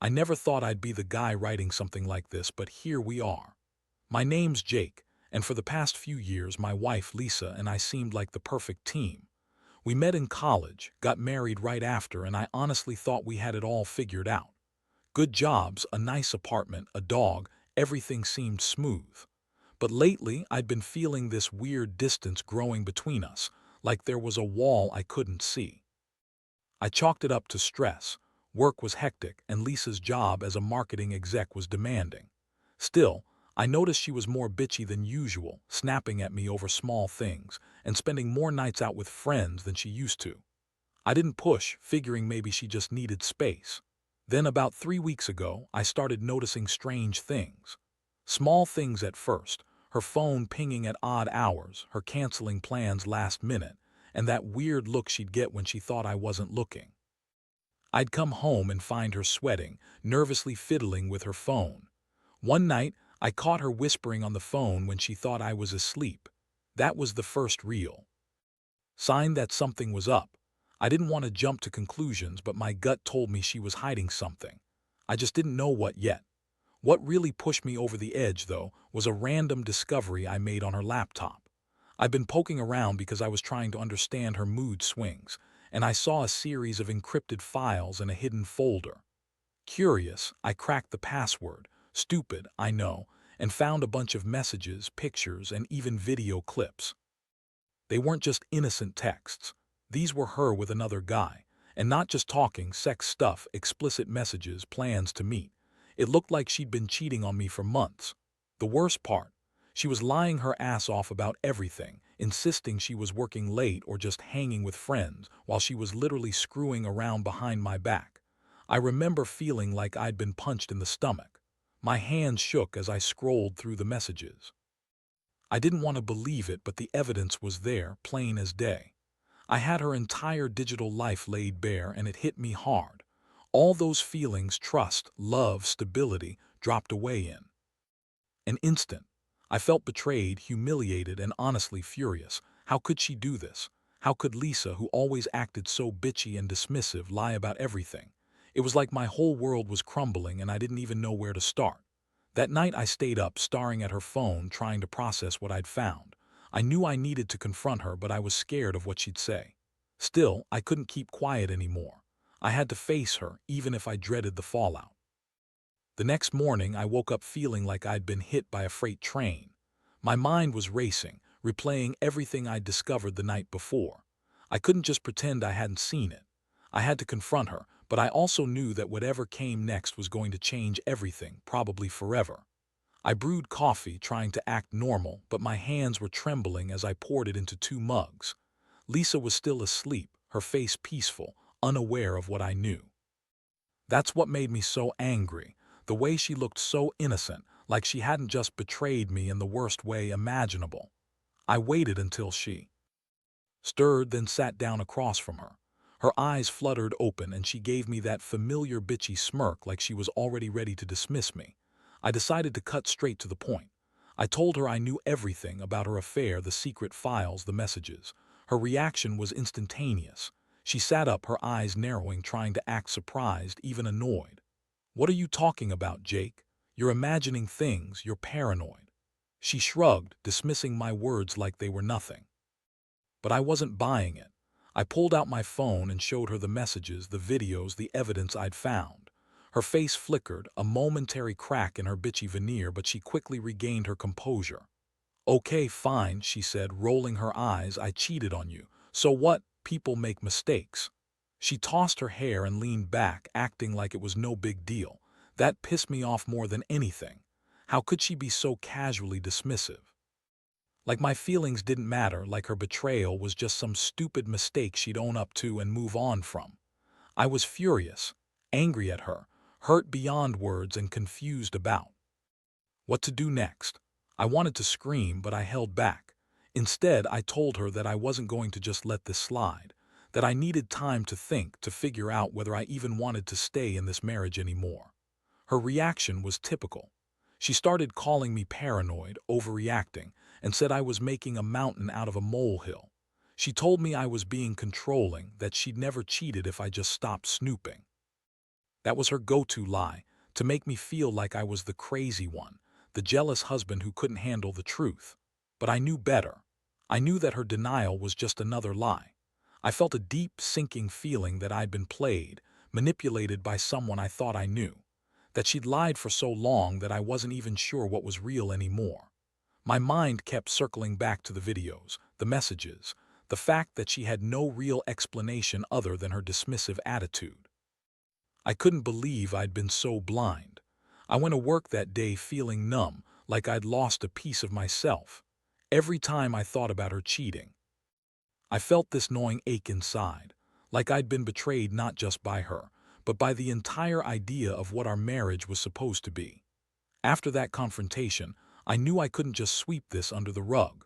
I never thought I'd be the guy writing something like this, but here we are. My name's Jake, and for the past few years my wife Lisa and I seemed like the perfect team. We met in college, got married right after, and I honestly thought we had it all figured out. Good jobs, a nice apartment, a dog, everything seemed smooth. But lately I'd been feeling this weird distance growing between us, like there was a wall I couldn't see. I chalked it up to stress. Work was hectic, and Lisa's job as a marketing exec was demanding. Still, I noticed she was more bitchy than usual, snapping at me over small things, and spending more nights out with friends than she used to. I didn't push, figuring maybe she just needed space. Then about 3 weeks ago, I started noticing strange things. Small things at first, her phone pinging at odd hours, her canceling plans last minute, and that weird look she'd get when she thought I wasn't looking. I'd come home and find her sweating, nervously fiddling with her phone. One night, I caught her whispering on the phone when she thought I was asleep. That was the first real sign that something was up. I didn't want to jump to conclusions, but my gut told me she was hiding something. I just didn't know what yet. What really pushed me over the edge, though, was a random discovery I made on her laptop. I've been poking around because I was trying to understand her mood swings, and I saw a series of encrypted files in a hidden folder. Curious, I cracked the password, stupid, I know, and found a bunch of messages, pictures, and even video clips. They weren't just innocent texts. These were her with another guy, and not just talking, sex stuff, explicit messages, plans to meet. It looked like she'd been cheating on me for months. The worst part, she was lying her ass off about everything, insisting she was working late or just hanging with friends, while she was literally screwing around behind my back. I remember feeling like I'd been punched in the stomach. My hands shook as I scrolled through the messages. I didn't want to believe it, but the evidence was there, plain as day. I had her entire digital life laid bare, and it hit me hard. All those feelings, trust, love, stability, dropped away in an instant. I felt betrayed, humiliated, and honestly furious. How could she do this? How could Lisa, who always acted so bitchy and dismissive, lie about everything? It was like my whole world was crumbling and I didn't even know where to start. That night I stayed up, staring at her phone, trying to process what I'd found. I knew I needed to confront her, but I was scared of what she'd say. Still, I couldn't keep quiet anymore. I had to face her, even if I dreaded the fallout. The next morning, I woke up feeling like I'd been hit by a freight train. My mind was racing, replaying everything I'd discovered the night before. I couldn't just pretend I hadn't seen it. I had to confront her, but I also knew that whatever came next was going to change everything, probably forever. I brewed coffee, trying to act normal, but my hands were trembling as I poured it into 2 mugs. Lisa was still asleep, her face peaceful, unaware of what I knew. That's what made me so angry. The way she looked, so innocent, like she hadn't just betrayed me in the worst way imaginable. I waited until she stirred, then sat down across from her. Her eyes fluttered open and she gave me that familiar bitchy smirk, like she was already ready to dismiss me. I decided to cut straight to the point. I told her I knew everything about her affair, the secret files, the messages. Her reaction was instantaneous. She sat up, her eyes narrowing, trying to act surprised, even annoyed. "What are you talking about, Jake? You're imagining things, you're paranoid." She shrugged, dismissing my words like they were nothing. But I wasn't buying it. I pulled out my phone and showed her the messages, the videos, the evidence I'd found. Her face flickered, a momentary crack in her bitchy veneer, but she quickly regained her composure. "Okay, fine," she said, rolling her eyes. "I cheated on you. So what? People make mistakes." She tossed her hair and leaned back, acting like it was no big deal. That pissed me off more than anything. How could she be so casually dismissive? Like my feelings didn't matter, like her betrayal was just some stupid mistake she'd own up to and move on from. I was furious, angry at her, hurt beyond words, and confused about what to do next. I wanted to scream, but I held back. Instead, I told her that I wasn't going to just let this slide, that I needed time to think, to figure out whether I even wanted to stay in this marriage anymore. Her reaction was typical. She started calling me paranoid, overreacting, and said I was making a mountain out of a molehill. She told me I was being controlling, that she'd never cheated if I just stopped snooping. That was her go-to lie, to make me feel like I was the crazy one, the jealous husband who couldn't handle the truth. But I knew better. I knew that her denial was just another lie. I felt a deep, sinking feeling that I'd been played, manipulated by someone I thought I knew, that she'd lied for so long that I wasn't even sure what was real anymore. My mind kept circling back to the videos, the messages, the fact that she had no real explanation other than her dismissive attitude. I couldn't believe I'd been so blind. I went to work that day feeling numb, like I'd lost a piece of myself. Every time I thought about her cheating, I felt this gnawing ache inside, like I'd been betrayed not just by her, but by the entire idea of what our marriage was supposed to be. After that confrontation, I knew I couldn't just sweep this under the rug.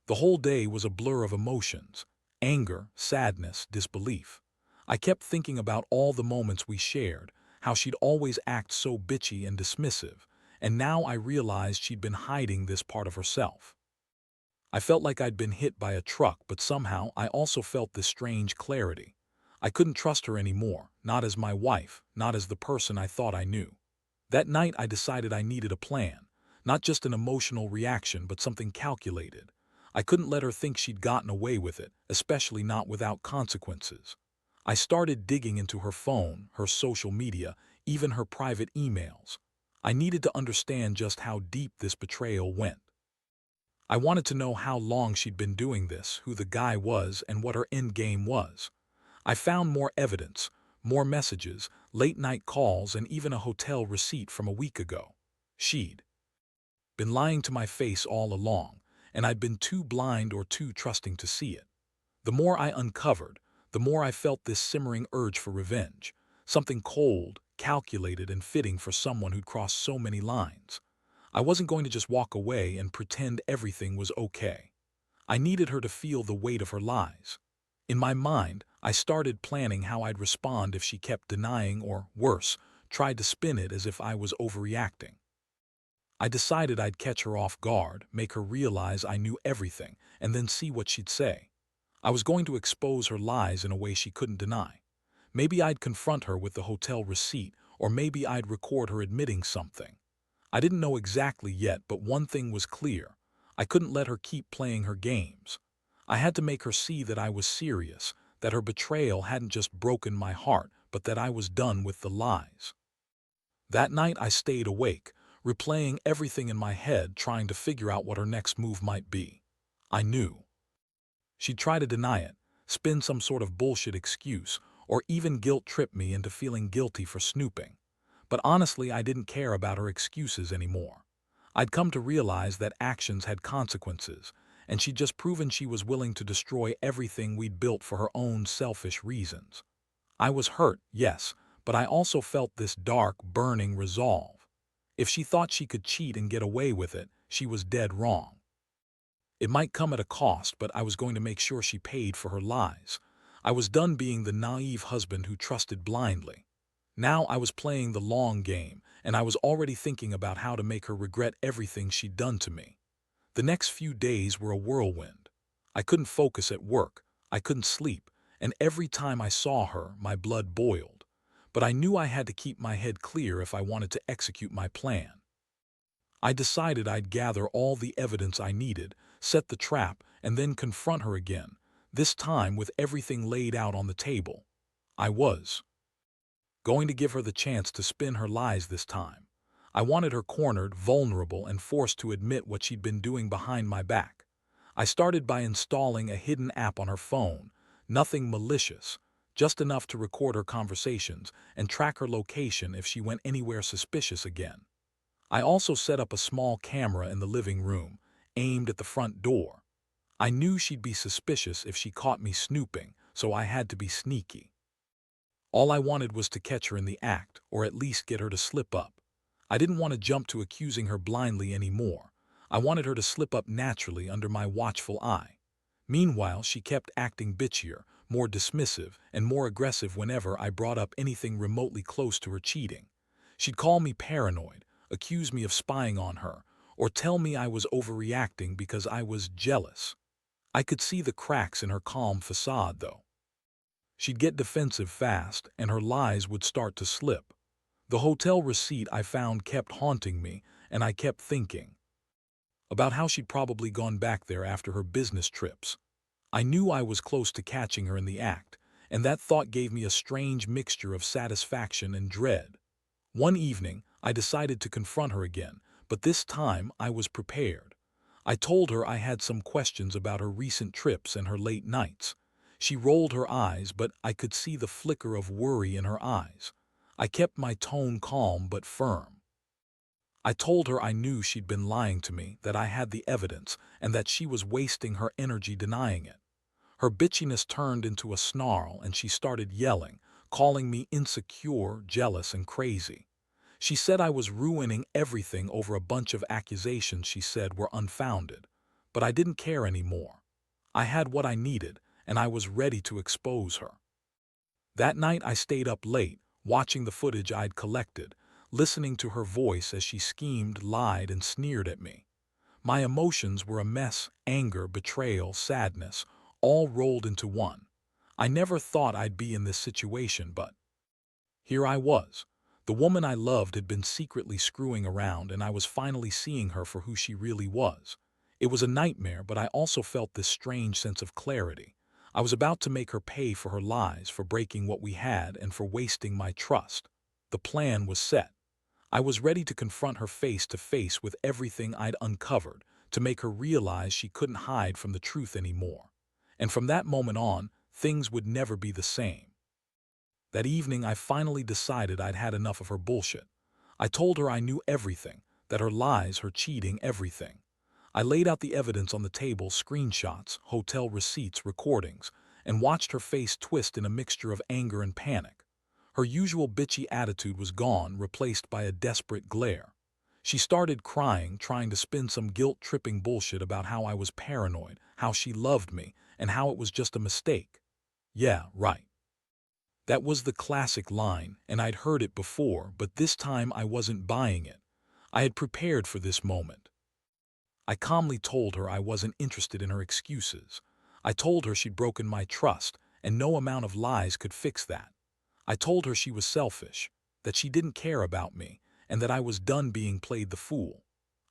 The whole day was a blur of emotions: anger, sadness, disbelief. I kept thinking about all the moments we shared, how she'd always act so bitchy and dismissive, and now I realized she'd been hiding this part of herself. I felt like I'd been hit by a truck, but somehow I also felt this strange clarity. I couldn't trust her anymore, not as my wife, not as the person I thought I knew. That night I decided I needed a plan, not just an emotional reaction, but something calculated. I couldn't let her think she'd gotten away with it, especially not without consequences. I started digging into her phone, her social media, even her private emails. I needed to understand just how deep this betrayal went. I wanted to know how long she'd been doing this, who the guy was, and what her end game was. I found more evidence, more messages, late-night calls, and even a hotel receipt from a week ago. She'd been lying to my face all along, and I'd been too blind or too trusting to see it. The more I uncovered, the more I felt this simmering urge for revenge, something cold, calculated, and fitting for someone who'd crossed so many lines. I wasn't going to just walk away and pretend everything was okay. I needed her to feel the weight of her lies. In my mind, I started planning how I'd respond if she kept denying or, worse, tried to spin it as if I was overreacting. I decided I'd catch her off guard, make her realize I knew everything, and then see what she'd say. I was going to expose her lies in a way she couldn't deny. Maybe I'd confront her with the hotel receipt, or maybe I'd record her admitting something. I didn't know exactly yet, but one thing was clear: I couldn't let her keep playing her games. I had to make her see that I was serious, that her betrayal hadn't just broken my heart, but that I was done with the lies. That night I stayed awake, replaying everything in my head, trying to figure out what her next move might be. I knew she'd try to deny it, spin some sort of bullshit excuse, or even guilt-trip me into feeling guilty for snooping. But honestly, I didn't care about her excuses anymore. I'd come to realize that actions had consequences, and she'd just proven she was willing to destroy everything we'd built for her own selfish reasons. I was hurt, yes, but I also felt this dark, burning resolve. If she thought she could cheat and get away with it, she was dead wrong. It might come at a cost, but I was going to make sure she paid for her lies. I was done being the naive husband who trusted blindly. Now I was playing the long game, and I was already thinking about how to make her regret everything she'd done to me. The next few days were a whirlwind. I couldn't focus at work, I couldn't sleep, and every time I saw her, my blood boiled. But I knew I had to keep my head clear if I wanted to execute my plan. I decided I'd gather all the evidence I needed, set the trap, and then confront her again, this time with everything laid out on the table. I was going to give her the chance to spin her lies this time. I wanted her cornered, vulnerable, and forced to admit what she'd been doing behind my back. I started by installing a hidden app on her phone, nothing malicious, just enough to record her conversations and track her location if she went anywhere suspicious again. I also set up a small camera in the living room, aimed at the front door. I knew she'd be suspicious if she caught me snooping, so I had to be sneaky. All I wanted was to catch her in the act, or at least get her to slip up. I didn't want to jump to accusing her blindly anymore. I wanted her to slip up naturally under my watchful eye. Meanwhile, she kept acting bitchier, more dismissive, and more aggressive whenever I brought up anything remotely close to her cheating. She'd call me paranoid, accuse me of spying on her, or tell me I was overreacting because I was jealous. I could see the cracks in her calm facade, though. She'd get defensive fast, and her lies would start to slip. The hotel receipt I found kept haunting me, and I kept thinking about how she'd probably gone back there after her business trips. I knew I was close to catching her in the act, and that thought gave me a strange mixture of satisfaction and dread. One evening, I decided to confront her again, but this time I was prepared. I told her I had some questions about her recent trips and her late nights. She rolled her eyes, but I could see the flicker of worry in her eyes. I kept my tone calm but firm. I told her I knew she'd been lying to me, that I had the evidence, and that she was wasting her energy denying it. Her bitchiness turned into a snarl, and she started yelling, calling me insecure, jealous, and crazy. She said I was ruining everything over a bunch of accusations she said were unfounded. But I didn't care anymore. I had what I needed, and I was ready to expose her. That night I stayed up late, watching the footage I'd collected, listening to her voice as she schemed, lied, and sneered at me. My emotions were a mess: anger, betrayal, sadness, all rolled into one. I never thought I'd be in this situation, but here I was. The woman I loved had been secretly screwing around, and I was finally seeing her for who she really was. It was a nightmare, but I also felt this strange sense of clarity. I was about to make her pay for her lies, for breaking what we had, and for wasting my trust. The plan was set. I was ready to confront her face to face with everything I'd uncovered, to make her realize she couldn't hide from the truth anymore. And from that moment on, things would never be the same. That evening, I finally decided I'd had enough of her bullshit. I told her I knew everything, that her lies, her cheating, everything. I laid out the evidence on the table: screenshots, hotel receipts, recordings, and watched her face twist in a mixture of anger and panic. Her usual bitchy attitude was gone, replaced by a desperate glare. She started crying, trying to spin some guilt-tripping bullshit about how I was paranoid, how she loved me, and how it was just a mistake. Yeah, right. That was the classic line, and I'd heard it before, but this time I wasn't buying it. I had prepared for this moment. I calmly told her I wasn't interested in her excuses. I told her she'd broken my trust, and no amount of lies could fix that. I told her she was selfish, that she didn't care about me, and that I was done being played the fool.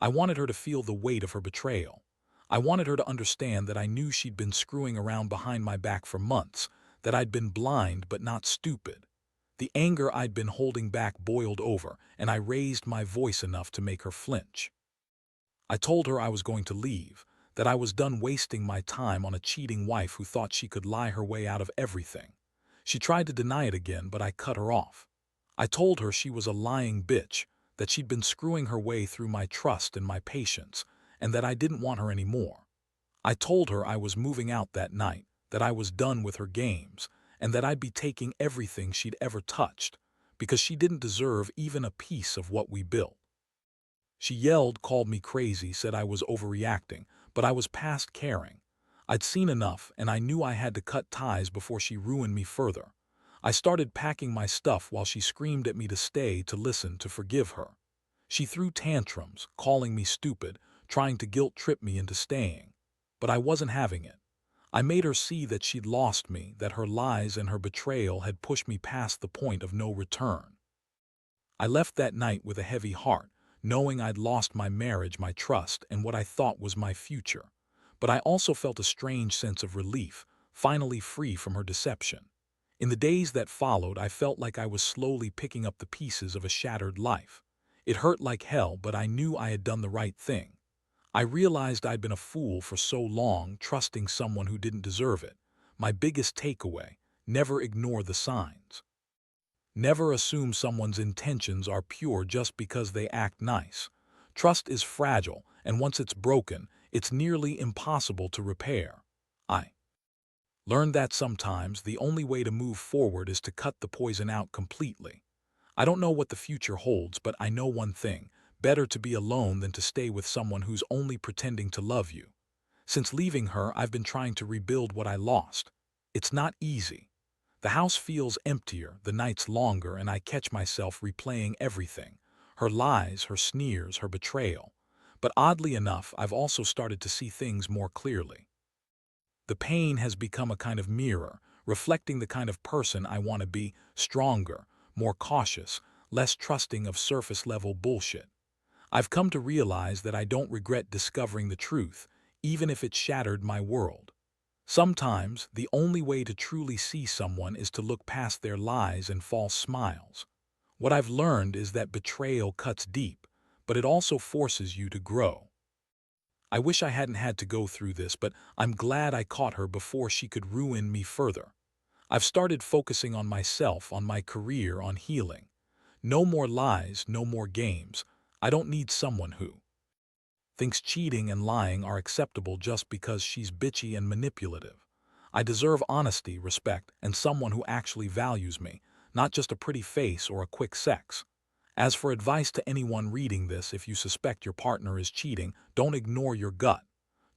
I wanted her to feel the weight of her betrayal. I wanted her to understand that I knew she'd been screwing around behind my back for months, that I'd been blind but not stupid. The anger I'd been holding back boiled over, and I raised my voice enough to make her flinch. I told her I was going to leave, that I was done wasting my time on a cheating wife who thought she could lie her way out of everything. She tried to deny it again, but I cut her off. I told her she was a lying bitch, that she'd been screwing her way through my trust and my patience, and that I didn't want her anymore. I told her I was moving out that night, that I was done with her games, and that I'd be taking everything she'd ever touched, because she didn't deserve even a piece of what we built. She yelled, called me crazy, said I was overreacting, but I was past caring. I'd seen enough, and I knew I had to cut ties before she ruined me further. I started packing my stuff while she screamed at me to stay, to listen, to forgive her. She threw tantrums, calling me stupid, trying to guilt-trip me into staying. But I wasn't having it. I made her see that she'd lost me, that her lies and her betrayal had pushed me past the point of no return. I left that night with a heavy heart, knowing I'd lost my marriage, my trust, and what I thought was my future. But I also felt a strange sense of relief, finally free from her deception. In the days that followed, I felt like I was slowly picking up the pieces of a shattered life. It hurt like hell, but I knew I had done the right thing. I realized I'd been a fool for so long, trusting someone who didn't deserve it. My biggest takeaway: never ignore the signs. Never assume someone's intentions are pure just because they act nice. Trust is fragile, and once it's broken, it's nearly impossible to repair. I learned that sometimes the only way to move forward is to cut the poison out completely. I don't know what the future holds, but I know one thing: better to be alone than to stay with someone who's only pretending to love you. Since leaving her, I've been trying to rebuild what I lost. It's not easy. The house feels emptier, the nights longer, and I catch myself replaying everything: her lies, her sneers, her betrayal. But oddly enough, I've also started to see things more clearly. The pain has become a kind of mirror, reflecting the kind of person I want to be: stronger, more cautious, less trusting of surface-level bullshit. I've come to realize that I don't regret discovering the truth, even if it shattered my world. Sometimes, the only way to truly see someone is to look past their lies and false smiles. What I've learned is that betrayal cuts deep, but it also forces you to grow. I wish I hadn't had to go through this, but I'm glad I caught her before she could ruin me further. I've started focusing on myself, on my career, on healing. No more lies, no more games. I don't need someone who thinks cheating and lying are acceptable just because she's bitchy and manipulative. I deserve honesty, respect, and someone who actually values me, not just a pretty face or a quick sex. As for advice to anyone reading this, if you suspect your partner is cheating, don't ignore your gut.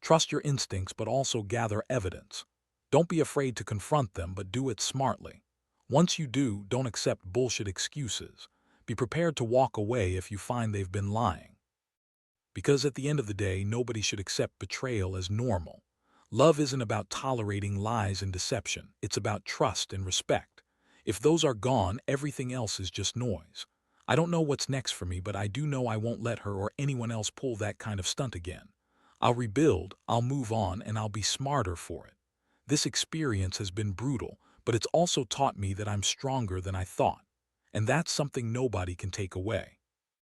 Trust your instincts, but also gather evidence. Don't be afraid to confront them, but do it smartly. Once you do, don't accept bullshit excuses. Be prepared to walk away if you find they've been lying. Because at the end of the day, nobody should accept betrayal as normal. Love isn't about tolerating lies and deception. It's about trust and respect. If those are gone, everything else is just noise. I don't know what's next for me, but I do know I won't let her or anyone else pull that kind of stunt again. I'll rebuild, I'll move on, and I'll be smarter for it. This experience has been brutal, but it's also taught me that I'm stronger than I thought. And that's something nobody can take away.